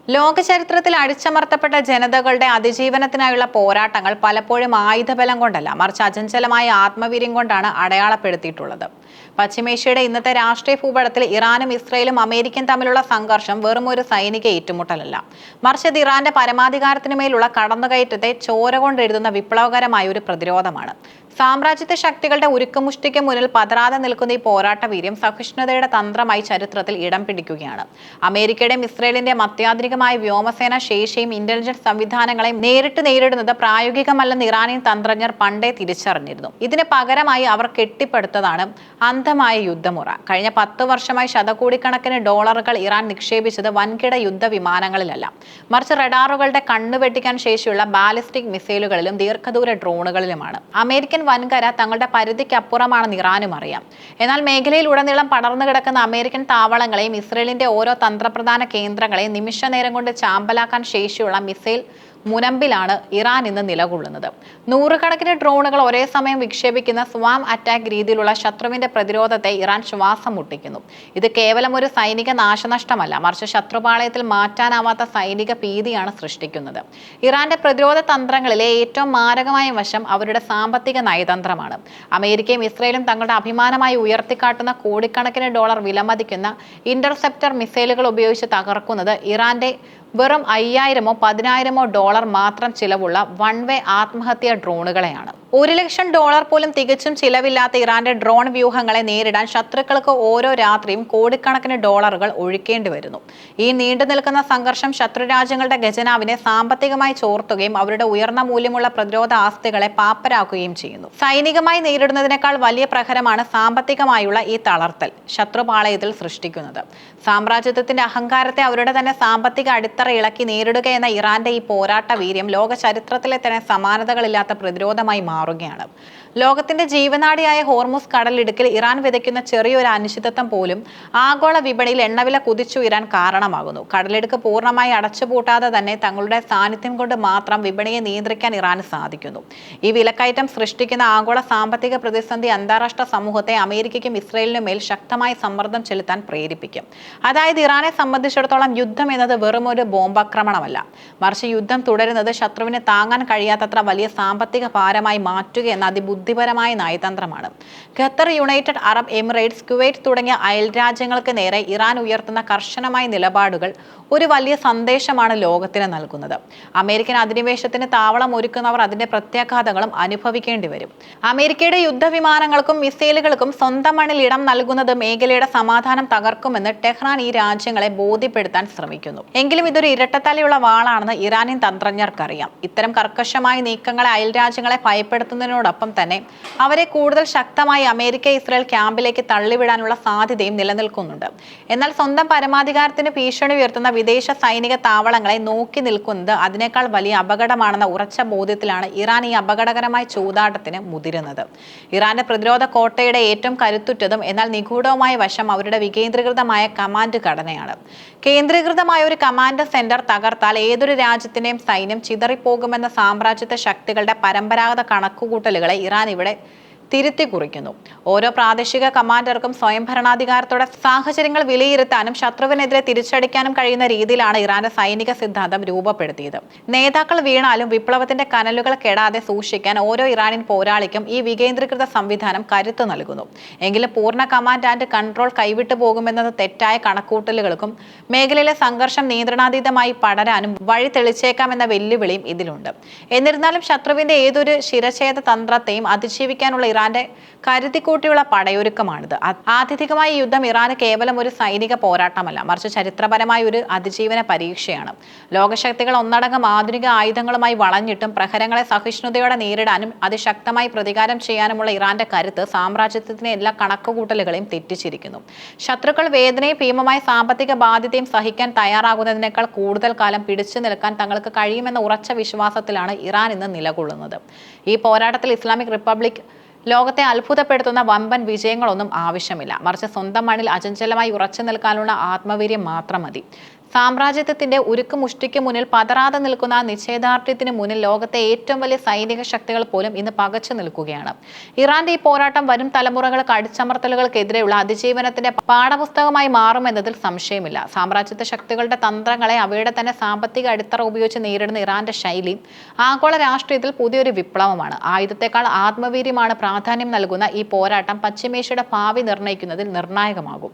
ലോക ചരിത്രത്തിൽ അടിച്ചമർത്തപ്പെട്ട ജനതകളുടെ അതിജീവനത്തിനായുള്ള പോരാട്ടങ്ങൾ പലപ്പോഴും ആയുധബലം കൊണ്ടല്ല, മറിച്ച് അചഞ്ചലമായ ആത്മവീര്യം കൊണ്ടാണ് അടയാളപ്പെടുത്തിയിട്ടുള്ളത്. പശ്ചിമേഷ്യയുടെ ഇന്നത്തെ രാഷ്ട്രീയ ഭൂപടത്തിൽ ഇറാനും ഇസ്രയേലും അമേരിക്കയും തമ്മിലുള്ള സംഘർഷം വെറും ഒരു സൈനിക ഏറ്റുമുട്ടലല്ല, മറിച്ച് ഇത് ഇറാന്റെ പരമാധികാരത്തിനുമേലുള്ള കടന്നുകയറ്റത്തെ ചോര കൊണ്ടെഴുതുന്ന വിപ്ലവകരമായ ഒരു പ്രതിരോധമാണ്. സാമ്രാജ്യത്വ ശക്തികളുടെ ഉരുക്കുമുഷ്ടിക്ക് മുന്നിൽ പതറാതെ നിൽക്കുന്ന ഈ പോരാട്ട വീര്യം സഹിഷ്ണുതയുടെ തന്ത്രമായി ചരിത്രത്തിൽ ഇടം പിടിക്കുകയാണ്. അമേരിക്കയുടെയും ഇസ്രയേലിന്റെയും അത്യാധുനികമായ വ്യോമസേന ശേഷിയും ഇന്റലിജൻസ് സംവിധാനങ്ങളെയും നേരിട്ട് നേരിടുന്നത് പ്രായോഗികമല്ലെന്ന് ഇറാനിയൻ തന്ത്രജ്ഞർ പണ്ടേ തിരിച്ചറിഞ്ഞിരുന്നു. ഇതിന് പകരമായി അവർ കെട്ടിപ്പടുത്തതാണ് അന്ധമായ യുദ്ധമുറ. കഴിഞ്ഞ 10 വർഷമായി ശതകോടിക്കണക്കിന് ഡോളറുകൾ ഇറാൻ നിക്ഷേപിച്ചത് വൻകിട യുദ്ധവിമാനങ്ങളിലല്ല, മറിച്ച് റഡാറുകളുടെ കണ്ണുവെട്ടിക്കാൻ ശേഷിയുള്ള ബാലിസ്റ്റിക് മിസൈലുകളിലും ദീർഘദൂര ഡ്രോണുകളിലുമാണ്. അമേരിക്കൻ വൻകര തങ്ങളുടെ പരിധിക്കപ്പുറമാണെന്ന് ഇറാനും അറിയാം. എന്നാൽ മേഖലയിലുടനീളം പടർന്നു കിടക്കുന്ന അമേരിക്കൻ താവളങ്ങളെയും ഇസ്രയേലിന്റെ ഓരോ തന്ത്രപ്രധാന കേന്ദ്രങ്ങളെയും നിമിഷ നേരം കൊണ്ട് ചാമ്പലാക്കാൻ ശേഷിയുള്ള മിസൈൽ മുനമ്പിലാണ് ഇറാൻ ഇന്ന് നിലകൊള്ളുന്നത്. നൂറുകണക്കിന് ഡ്രോണുകൾ ഒരേ സമയം വിക്ഷേപിക്കുന്ന സ്വാം അറ്റാക്ക് രീതിയിലുള്ള ശത്രുവിന്റെ പ്രതിരോധത്തെ ഇറാൻ ശ്വാസം മുട്ടിക്കുന്നു. ഇത് കേവലം ഒരു സൈനിക നാശനഷ്ടമല്ല, മറിച്ച് ശത്രുപാളയത്തിൽ മാറ്റാനാവാത്ത സൈനിക ഭീതിയാണ് സൃഷ്ടിക്കുന്നത്. ഇറാന്റെ പ്രതിരോധ തന്ത്രങ്ങളിലെ ഏറ്റവും മാരകമായ വശം അവരുടെ സാമ്പത്തിക നയതന്ത്രമാണ്. അമേരിക്കയും ഇസ്രയേലും തങ്ങളുടെ അഭിമാനമായി ഉയർത്തിക്കാട്ടുന്ന കോടിക്കണക്കിന് ഡോളർ വിലമതിക്കുന്ന ഇന്റർസെപ്റ്റർ മിസൈലുകൾ ഉപയോഗിച്ച് തകർക്കുന്നത് ഇറാന്റെ വെറും 5000-ഓ 10,000-ഓ ഡോളർ മാത്രം ചിലവുള്ള വൺ വേ ആത്മഹത്യാ ഡ്രോണുകളെയാണ്. $1,00,000 പോലും തികച്ചും ചിലവില്ലാത്ത ഇറാന്റെ ഡ്രോൺ വ്യൂഹങ്ങളെ നേരിടാൻ ശത്രുക്കൾക്ക് ഓരോ രാത്രിയും കോടിക്കണക്കിന് ഡോളറുകൾ ഒഴുക്കേണ്ടി വരുന്നു. ഈ നീണ്ടു നിൽക്കുന്ന സംഘർഷം ശത്രുരാജ്യങ്ങളുടെ ഖജനാവിനെ സാമ്പത്തികമായി ചോർത്തുകയും അവരുടെ ഉയർന്ന മൂല്യമുള്ള പ്രതിരോധ ആസ്തികളെ പാപ്പരാക്കുകയും ചെയ്യുന്നു. സൈനികമായി നേരിടുന്നതിനേക്കാൾ വലിയ പ്രഹരമാണ് സാമ്പത്തികമായുള്ള ഈ തളർത്തൽ ശത്രുപാളയത്തിൽ സൃഷ്ടിക്കുന്നത്. സാമ്രാജ്യത്വത്തിന്റെ അഹങ്കാരത്തെ അവരുടെ തന്നെ സാമ്പത്തിക അടിത്തറ ഇളക്കി നേരിടുക എന്ന ഇറാന്റെ ഈ പോരാട്ട വീര്യം ലോക ചരിത്രത്തിലെ തന്നെ സമാനതകളില്ലാത്ത പ്രതിരോധമായി മാറുകയാണ്. ലോകത്തിന്റെ ജീവനാഡിയായ ഹോർമുസ് കടലിടുക്കിൽ ഇറാൻ വിതയ്ക്കുന്ന ചെറിയൊരു അനിശ്ചിതത്വം പോലും ആഗോള വിപണിയിൽ എണ്ണവില കുതിച്ചുയരാൻ കാരണമാകുന്നു. കടലിടുക്ക് പൂർണ്ണമായി അടച്ചുപൂട്ടാതെ തന്നെ തങ്ങളുടെ സാന്നിധ്യം കൊണ്ട് മാത്രം വിപണിയെ നിയന്ത്രിക്കാൻ ഇറാന് സാധിക്കുന്നു. ഈ വിലക്കയറ്റം സൃഷ്ടിക്കുന്ന ആഗോള സാമ്പത്തിക പ്രതിസന്ധി അന്താരാഷ്ട്ര സമൂഹത്തെ അമേരിക്കയ്ക്കും ഇസ്രയേലിനും മേൽ ശക്തമായി സമ്മർദ്ദം ചെലുത്താൻ പ്രേരിപ്പിക്കും. അതായത് ഇറാനെ സംബന്ധിച്ചിടത്തോളം യുദ്ധം എന്നത് വെറും ഒരു ബോംബാക്രമണമല്ല, മറിച്ച് യുദ്ധം തുടരുന്നത് ശത്രുവിനെ താങ്ങാൻ കഴിയാത്തത്ര വലിയ സാമ്പത്തിക ഭാരമായി മാറ്റുക എന്ന അതിബുദ്ധിപരമായ നയതന്ത്രമാണ്. Qatar, United Arab Emirates, Kuwait തുടങ്ങിയ അയൽ രാജ്യങ്ങൾക്ക് നേരെ ഇറാൻ ഉയർത്തുന്ന കർശനമായ നിലപാടുകൾ ഒരു വലിയ സന്ദേശമാണ് ലോകത്തിന് നൽകുന്നത്. അമേരിക്കൻ അധിനിവേശത്തിന് താവളം ഒരുക്കുന്നവർ അതിന്റെ പ്രത്യാഘാതങ്ങളും അനുഭവിക്കേണ്ടി വരും. അമേരിക്കയുടെ യുദ്ധവിമാനങ്ങൾക്കും മിസൈലുകൾക്കും സ്വന്തം മണ്ണിൽ ഇടം നൽകുന്നത് മേഖലയുടെ സമാധാനം തകർക്കുമെന്ന് ടെഹ്റാൻ ഈ രാജ്യങ്ങളെ ബോധ്യപ്പെടുത്താൻ ശ്രമിക്കുന്നു. എങ്കിലും ഇതൊരു ഇരട്ടത്തലയുള്ള വാളാണെന്ന് ഇറാനിയൻ തന്ത്രജ്ഞർക്കറിയാം. ഇത്തരം കർക്കശമായ നീക്കങ്ങളെ അയൽ രാജ്യങ്ങളെ ഭയപ്പെടുത്തുന്നതിനോടൊപ്പം തന്നെ അവരെ കൂടുതൽ ശക്തമായി അമേരിക്ക ഇസ്രായേൽ ക്യാമ്പിലേക്ക് തള്ളിവിടാനുള്ള സാധ്യതയും നിലനിൽക്കുന്നുണ്ട്. എന്നാൽ സ്വന്തം പരമാധികാരത്തിന് ഭീഷണി ഉയർത്തുന്ന വിദേശ സൈനിക താവളങ്ങളെ നോക്കി നിൽക്കുന്നത് അതിനേക്കാൾ വലിയ അപകടമാണെന്ന ഉറച്ച ബോധ്യത്തിലാണ് ഇറാൻ ഈ അപകടകരമായ ചൂതാട്ടത്തിന് മുതിരുന്നത്. ഇറാന്റെ പ്രതിരോധ കോട്ടയുടെ ഏറ്റവും കരുത്തുറ്റതും എന്നാൽ നിഗൂഢവുമായ വശം അവരുടെ വികേന്ദ്രീകൃതമായ കമാൻഡ് ഘടനയാണ്. കേന്ദ്രീകൃതമായ ഒരു കമാൻഡ് സെന്റർ തകർത്താൽ ഏതൊരു രാജ്യത്തിന്റെയും സൈന്യം ചിതറിപ്പോകുമെന്ന സാമ്രാജ്യത്വ ശക്തികളുടെ പരമ്പരാഗത കണക്കുകൂട്ടലുകളെ ഇറാൻ ഇവിടെ തിരുത്തി കുറിക്കുന്നു. ഓരോ പ്രാദേശിക കമാൻഡർക്കും സ്വയം ഭരണാധികാരത്തോടെ സാഹചര്യങ്ങൾ വിലയിരുത്താനും ശത്രുവിനെതിരെ തിരിച്ചടിക്കാനും കഴിയുന്ന രീതിയിലാണ് ഇറാന്റെ സൈനിക സിദ്ധാന്തം രൂപപ്പെടുത്തിയത്. നേതാക്കൾ വീണാലും വിപ്ലവത്തിന്റെ കനലുകൾ കെടാതെ സൂക്ഷിക്കാൻ ഓരോ ഇറാനിയൻ പോരാളിക്കും ഈ വികേന്ദ്രീകൃത സംവിധാനം കരുത്ത് നൽകുന്നു. എങ്കിലും പൂർണ്ണ കമാൻഡ് ആൻഡ് കൺട്രോൾ കൈവിട്ടു പോകുമെന്നത് തെറ്റായ കണക്കൂട്ടലുകൾക്കും മേഖലയിലെ സംഘർഷം നിയന്ത്രണാതീതമായി പടരാനും വഴി തെളിച്ചേക്കാമെന്ന വെല്ലുവിളിയും ഇതിലുണ്ട്. എന്നിരുന്നാലും ശത്രുവിന്റെ ഏതൊരു ശിരഛേദ തന്ത്രത്തെയും അതിജീവിക്കാനുള്ള ഇറാന്റെ കരുതിക്കൂട്ടിയുള്ള പടയൊരുക്കമാണിത്. ആത്യന്തികമായ യുദ്ധം ഇറാന് കേവലം ഒരു സൈനിക പോരാട്ടമല്ല, മറിച്ച് ചരിത്രപരമായ ഒരു അതിജീവന പരീക്ഷയാണ്. ലോകശക്തികൾ ഒന്നടങ്കം ആധുനിക ആയുധങ്ങളുമായി വളഞ്ഞിട്ടും പ്രഹരങ്ങളെ സഹിഷ്ണുതയോടെ നേരിടാനും അതിശക്തമായി പ്രതികാരം ചെയ്യാനുമുള്ള ഇറാന്റെ കരുത്ത് സാമ്രാജ്യത്വത്തിന് എല്ലാ കണക്കുകൂട്ടലുകളെയും തെറ്റിച്ചിരിക്കുന്നു. ശത്രുക്കൾ വേദനയും ഭീമമായ സാമ്പത്തിക ബാധ്യതയും സഹിക്കാൻ തയ്യാറാകുന്നതിനേക്കാൾ കൂടുതൽ കാലം പിടിച്ചു നിൽക്കാൻ തങ്ങൾക്ക് കഴിയുമെന്ന ഉറച്ച വിശ്വാസത്തിലാണ് ഇറാൻ ഇന്ന് നിലകൊള്ളുന്നത്. ഈ പോരാട്ടത്തിൽ ഇസ്ലാമിക് റിപ്പബ്ലിക് ലോകത്തെ അത്ഭുതപ്പെടുത്തുന്ന വമ്പൻ വിജയങ്ങളൊന്നും ആവശ്യമില്ല, മറിച്ച് സ്വന്തം മണ്ണിൽ അചഞ്ചലമായി ഉറച്ചു നിൽക്കാനുള്ള ആത്മവീര്യം മാത്രം മതി. സാമ്രാജ്യത്വത്തിന്റെ ഉരുക്കുമുഷ്ടിക്ക് മുന്നിൽ പതറാതെ നിൽക്കുന്ന നിശ്ചയദാർഢ്യത്തിന് മുന്നിൽ ലോകത്തെ ഏറ്റവും വലിയ സൈനിക ശക്തികൾ പോലും ഇന്ന് പകച്ചു നിൽക്കുകയാണ്. ഇറാന്റെ ഈ പോരാട്ടം വരും തലമുറകൾക്ക് അടിച്ചമർത്തലുകൾക്കെതിരെയുള്ള അതിജീവനത്തിന്റെ പാഠപുസ്തകമായി മാറുമെന്നതിൽ സംശയമില്ല. സാമ്രാജ്യത്വ ശക്തികളുടെ തന്ത്രങ്ങളെ അവയുടെ തന്നെ സാമ്പത്തിക അടിത്തറ ഉപയോഗിച്ച് നേരിടുന്ന ഇറാന്റെ ശൈലി ആഗോള രാഷ്ട്രീയത്തിൽ പുതിയൊരു വിപ്ലവമാണ്. ആയുധത്തെക്കാൾ ആത്മവീര്യമാണ് പ്രാധാന്യം നൽകുന്ന ഈ പോരാട്ടം പശ്ചിമേഷ്യയുടെ ഭാവി നിർണ്ണയിക്കുന്നതിൽ നിർണായകമാകും.